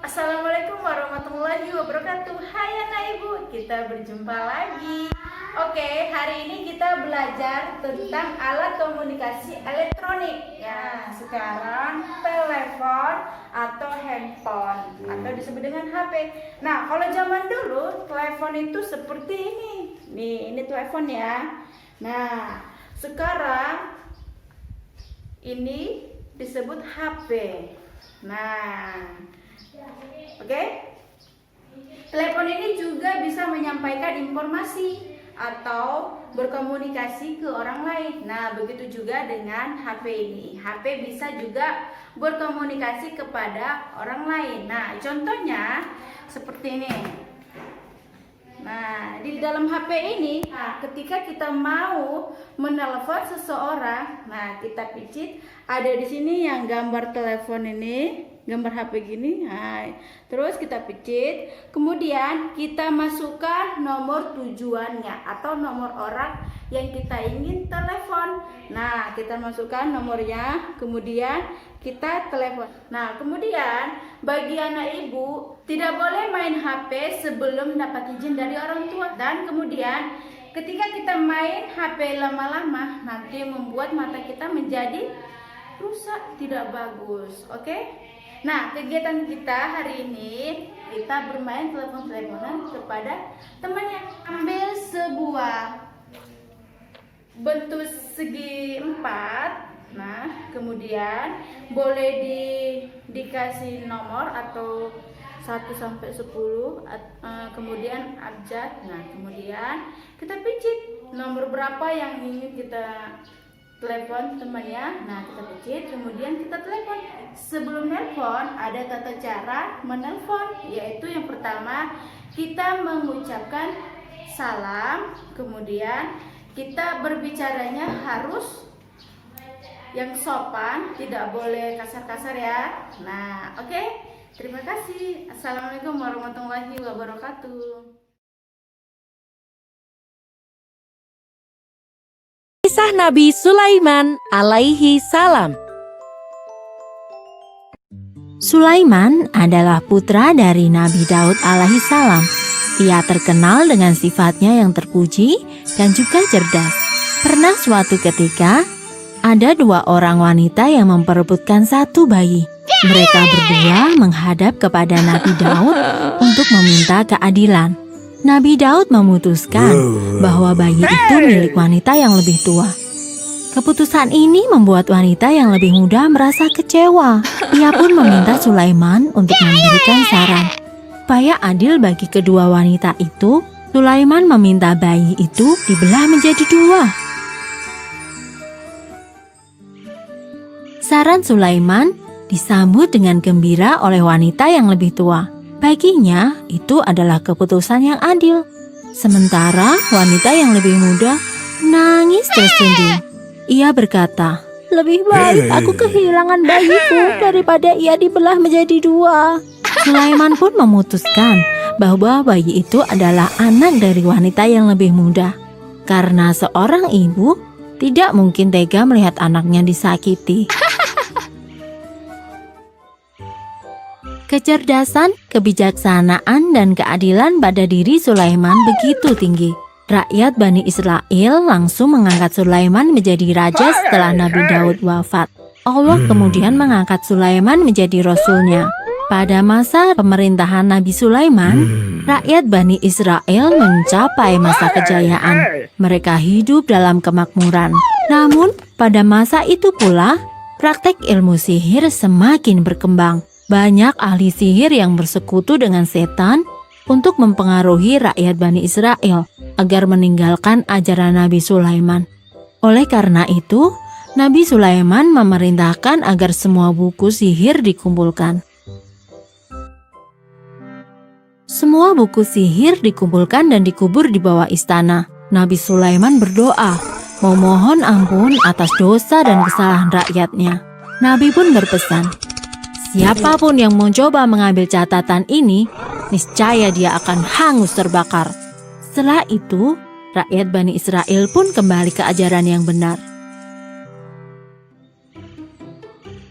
Assalamualaikum warahmatullahi wabarakatuh. Hai anak ibu, kita berjumpa lagi. Oke, hari ini kita belajar tentang alat komunikasi elektronik. Ya, sekarang telepon atau handphone atau disebut dengan HP. Nah, kalau zaman dulu telepon itu seperti ini. Nih, ini telepon ya. Nah, sekarang ini disebut HP. Nah, oke. Telepon ini juga bisa menyampaikan informasi atau berkomunikasi ke orang lain. Nah, begitu juga dengan HP ini. HP bisa juga berkomunikasi kepada orang lain. Nah, contohnya seperti ini. Nah, di dalam HP ini, ketika kita mau menelpon seseorang, nah kita picit, ada di sini yang gambar telepon ini, gambar HP gini. Nah, terus kita picit, kemudian kita masukkan nomor tujuannya atau nomor orang yang kita ingin telepon. Nah, kita masukkan nomornya, kemudian kita telepon. Nah, kemudian bagi anak ibu tidak boleh main HP sebelum dapat izin dari orang tua. Dan kemudian ketika kita main HP lama-lama, nanti membuat mata kita menjadi rusak, tidak bagus. Oke? Nah, kegiatan kita hari ini kita bermain telepon-teleponan kepada temannya. Ambil sebuah bentuk segi 4. Nah, kemudian boleh dikasih nomor atau 1 sampai 10, kemudian abjad. Nah, kemudian kita picit nomor berapa yang ingin kita telepon temannya. Nah, kita picit, kemudian kita telepon. Sebelum nelpon ada tata cara menelpon, yaitu yang pertama kita mengucapkan salam, kemudian kita berbicaranya harus yang sopan, tidak boleh kasar-kasar ya. Nah, oke. Terima kasih. Assalamualaikum warahmatullahi wabarakatuh. Kisah Nabi Sulaiman alaihi salam. Sulaiman adalah putra dari Nabi Daud alaihi salam. Ia terkenal dengan sifatnya yang terpuji dan juga cerdas. Pernah suatu ketika, ada 2 orang wanita yang memperebutkan satu bayi. Mereka berdua menghadap kepada Nabi Daud untuk meminta keadilan. Nabi Daud memutuskan bahwa bayi itu milik wanita yang lebih tua. Keputusan ini membuat wanita yang lebih muda merasa kecewa. Ia pun meminta Sulaiman untuk memberikan saran. Supaya adil bagi kedua wanita itu, Sulaiman meminta bayi itu dibelah menjadi 2. Saran Sulaiman disambut dengan gembira oleh wanita yang lebih tua. Baginya, itu adalah keputusan yang adil. Sementara wanita yang lebih muda nangis tersenyum. Ia berkata, "Lebih baik aku kehilangan bayiku daripada ia dibelah menjadi 2." Sulaiman pun memutuskan bahwa bayi itu adalah anak dari wanita yang lebih muda. Karena seorang ibu tidak mungkin tega melihat anaknya disakiti. Kecerdasan, kebijaksanaan, dan keadilan pada diri Sulaiman begitu tinggi. Rakyat Bani Israel langsung mengangkat Sulaiman menjadi raja setelah Nabi Daud wafat. Allah kemudian mengangkat Sulaiman menjadi rasulnya. Pada masa pemerintahan Nabi Sulaiman, rakyat Bani Israel mencapai masa kejayaan. Mereka hidup dalam kemakmuran. Namun, pada masa itu pula, praktek ilmu sihir semakin berkembang. Banyak ahli sihir yang bersekutu dengan setan untuk mempengaruhi rakyat Bani Israel agar meninggalkan ajaran Nabi Sulaiman. Oleh karena itu, Nabi Sulaiman memerintahkan agar semua buku sihir dikumpulkan. Semua buku sihir dikumpulkan dan dikubur di bawah istana. Nabi Sulaiman berdoa, memohon ampun atas dosa dan kesalahan rakyatnya. Nabi pun berpesan, siapapun yang mencoba mengambil catatan ini, niscaya dia akan hangus terbakar. Setelah itu, rakyat Bani Israel pun kembali ke ajaran yang benar.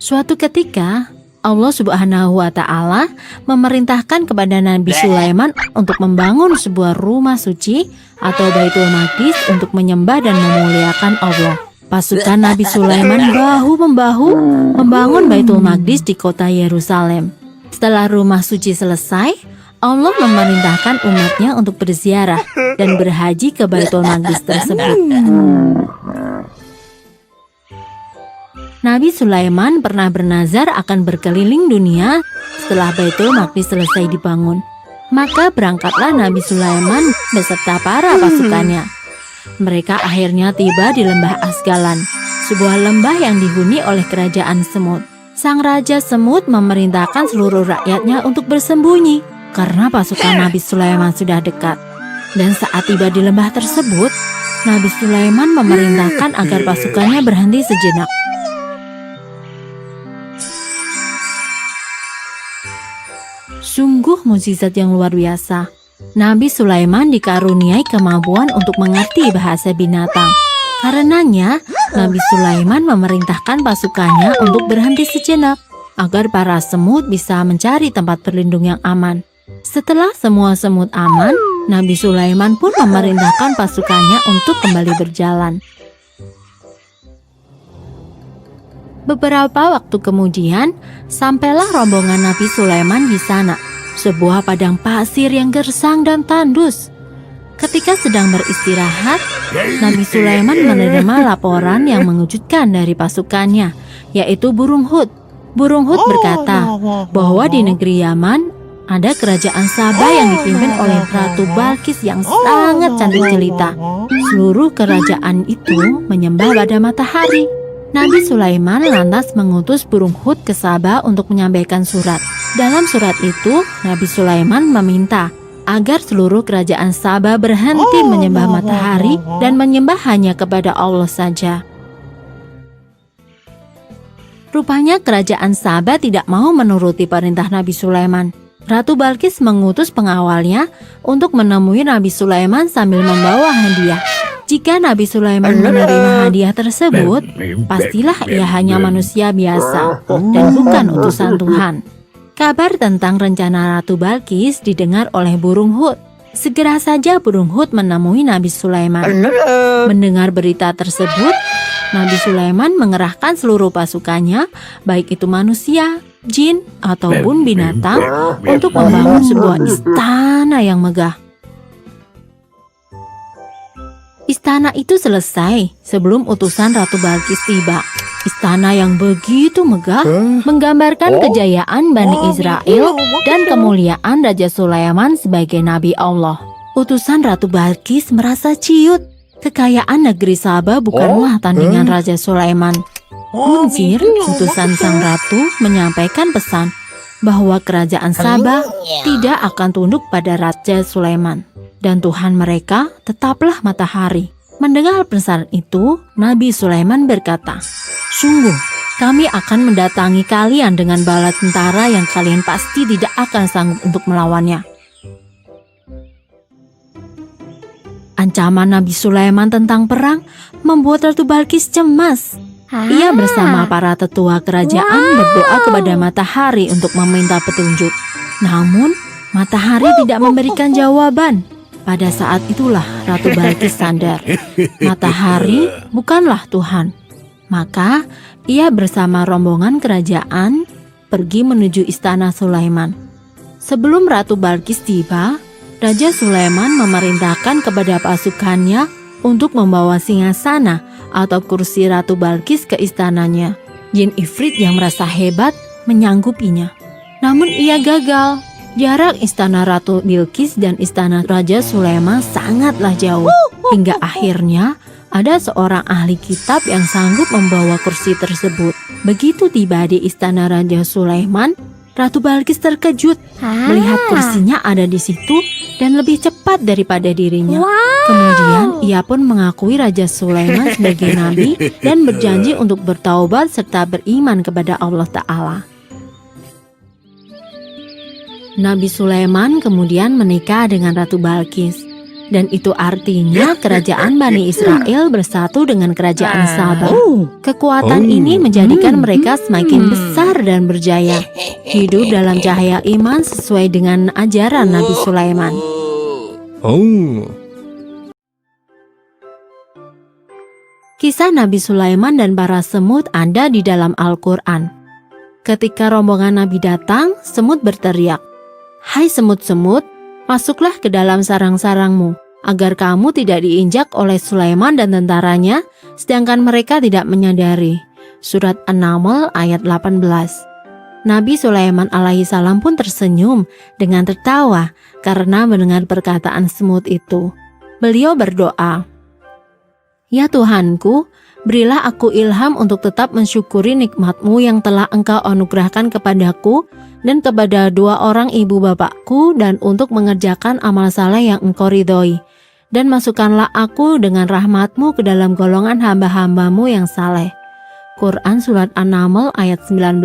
Suatu ketika, Allah Subhanahu wa Ta'ala memerintahkan kepada Nabi Sulaiman untuk membangun sebuah rumah suci atau Baitul Maqdis untuk menyembah dan memuliakan Allah. Pasukan Nabi Sulaiman bahu-membahu membangun Baitul Maqdis di kota Yerusalem. Setelah rumah suci selesai, Allah memerintahkan umatnya untuk berziarah dan berhaji ke Baitul Maqdis tersebut. Nabi Sulaiman pernah bernazar akan berkeliling dunia setelah Baitul Maqdis selesai dibangun. Maka berangkatlah Nabi Sulaiman beserta para pasukannya. Mereka akhirnya tiba di lembah Asgalan, sebuah lembah yang dihuni oleh kerajaan semut. Sang Raja Semut memerintahkan seluruh rakyatnya untuk bersembunyi karena pasukan Nabi Sulaiman sudah dekat. Dan saat tiba di lembah tersebut, Nabi Sulaiman memerintahkan agar pasukannya berhenti sejenak. Sungguh mukjizat yang luar biasa. Nabi Sulaiman dikaruniai kemampuan untuk mengerti bahasa binatang. Karenanya, Nabi Sulaiman memerintahkan pasukannya untuk berhenti sejenak agar para semut bisa mencari tempat berlindung yang aman. Setelah semua semut aman, Nabi Sulaiman pun memerintahkan pasukannya untuk kembali berjalan. Beberapa waktu kemudian, sampailah rombongan Nabi Sulaiman di sana, sebuah padang pasir yang gersang dan tandus. Ketika sedang beristirahat, Nabi Sulaiman menerima laporan yang mengejutkan dari pasukannya, yaitu burung Hud. Burung Hud berkata bahwa di negeri Yaman ada kerajaan Sabah yang dipimpin oleh Ratu Balqis yang sangat cantik jelita. Seluruh kerajaan itu menyembah pada matahari. Nabi Sulaiman lantas mengutus burung Hud ke Sabah untuk menyampaikan surat. Dalam surat itu, Nabi Sulaiman meminta agar seluruh kerajaan Sabah berhenti menyembah matahari dan menyembah hanya kepada Allah saja. Rupanya kerajaan Sabah tidak mau menuruti perintah Nabi Sulaiman. Ratu Balqis mengutus pengawalnya untuk menemui Nabi Sulaiman sambil membawa hadiah. Jika Nabi Sulaiman menerima hadiah tersebut, pastilah ia hanya manusia biasa dan bukan utusan Tuhan. Kabar tentang rencana Ratu Balqis didengar oleh burung Hud. Segera saja burung Hud menemui Nabi Sulaiman. Mendengar berita tersebut, Nabi Sulaiman mengerahkan seluruh pasukannya, baik itu manusia, jin, ataupun binatang, untuk membangun sebuah istana yang megah. Istana itu selesai sebelum utusan Ratu Balqis tiba. Istana yang begitu megah menggambarkan kejayaan Bani Israel dan kemuliaan Raja Sulaiman sebagai Nabi Allah. Utusan Ratu Balqis merasa ciut. Kekayaan negeri Sabah bukanlah tandingan Raja Sulaiman. Munzir, utusan sang ratu, menyampaikan pesan bahwa kerajaan Sabah tidak akan tunduk pada Raja Sulaiman. Dan Tuhan mereka tetaplah matahari. Mendengar pesan itu, Nabi Sulaiman berkata, "Sungguh, kami akan mendatangi kalian dengan bala tentara yang kalian pasti tidak akan sanggup untuk melawannya." Ancaman Nabi Sulaiman tentang perang membuat Ratu Balqis cemas. Ia bersama para tetua kerajaan berdoa kepada matahari untuk meminta petunjuk. Namun, matahari tidak memberikan jawaban. Pada saat itulah Ratu Balqis sadar, matahari bukanlah Tuhan. Maka ia bersama rombongan kerajaan pergi menuju istana Sulaiman. Sebelum Ratu Balqis tiba, Raja Sulaiman memerintahkan kepada pasukannya untuk membawa singgasana atau kursi Ratu Balqis ke istananya. Jin Ifrit yang merasa hebat menyanggupinya. Namun ia gagal. Jarak istana Ratu Bilqis dan istana Raja Sulaiman sangatlah jauh. Hingga akhirnya ada seorang ahli kitab yang sanggup membawa kursi tersebut. Begitu tiba di istana Raja Sulaiman, Ratu Balqis terkejut melihat kursinya ada di situ dan lebih cepat daripada dirinya. Kemudian ia pun mengakui Raja Sulaiman sebagai nabi dan berjanji untuk bertaubat serta beriman kepada Allah Ta'ala. Nabi Sulaiman kemudian menikah dengan Ratu Balqis. Dan itu artinya kerajaan Bani Israel bersatu dengan kerajaan Sabah. Kekuatan ini menjadikan mereka semakin besar benar dan berjaya. Hidup dalam cahaya iman sesuai dengan ajaran Nabi Sulaiman. Oh. Kisah Nabi Sulaiman dan para semut ada di dalam Al-Quran. Ketika rombongan Nabi datang, semut berteriak, "Hai semut-semut, masuklah ke dalam sarang-sarangmu, agar kamu tidak diinjak oleh Sulaiman dan tentaranya, sedangkan mereka tidak menyadari." Surat An-Naml ayat 18. Nabi Sulaiman alaihissalam pun tersenyum dengan tertawa karena mendengar perkataan semut itu. Beliau berdoa, "Ya Tuhanku, berilah aku ilham untuk tetap mensyukuri nikmat-Mu yang telah Engkau anugerahkan kepadaku dan kepada dua orang ibu bapakku, dan untuk mengerjakan amal saleh yang Engkau ridhoi. Dan masukkanlah aku dengan rahmat-Mu ke dalam golongan hamba-hamba-Mu yang saleh." Quran Surat An-Naml ayat 19.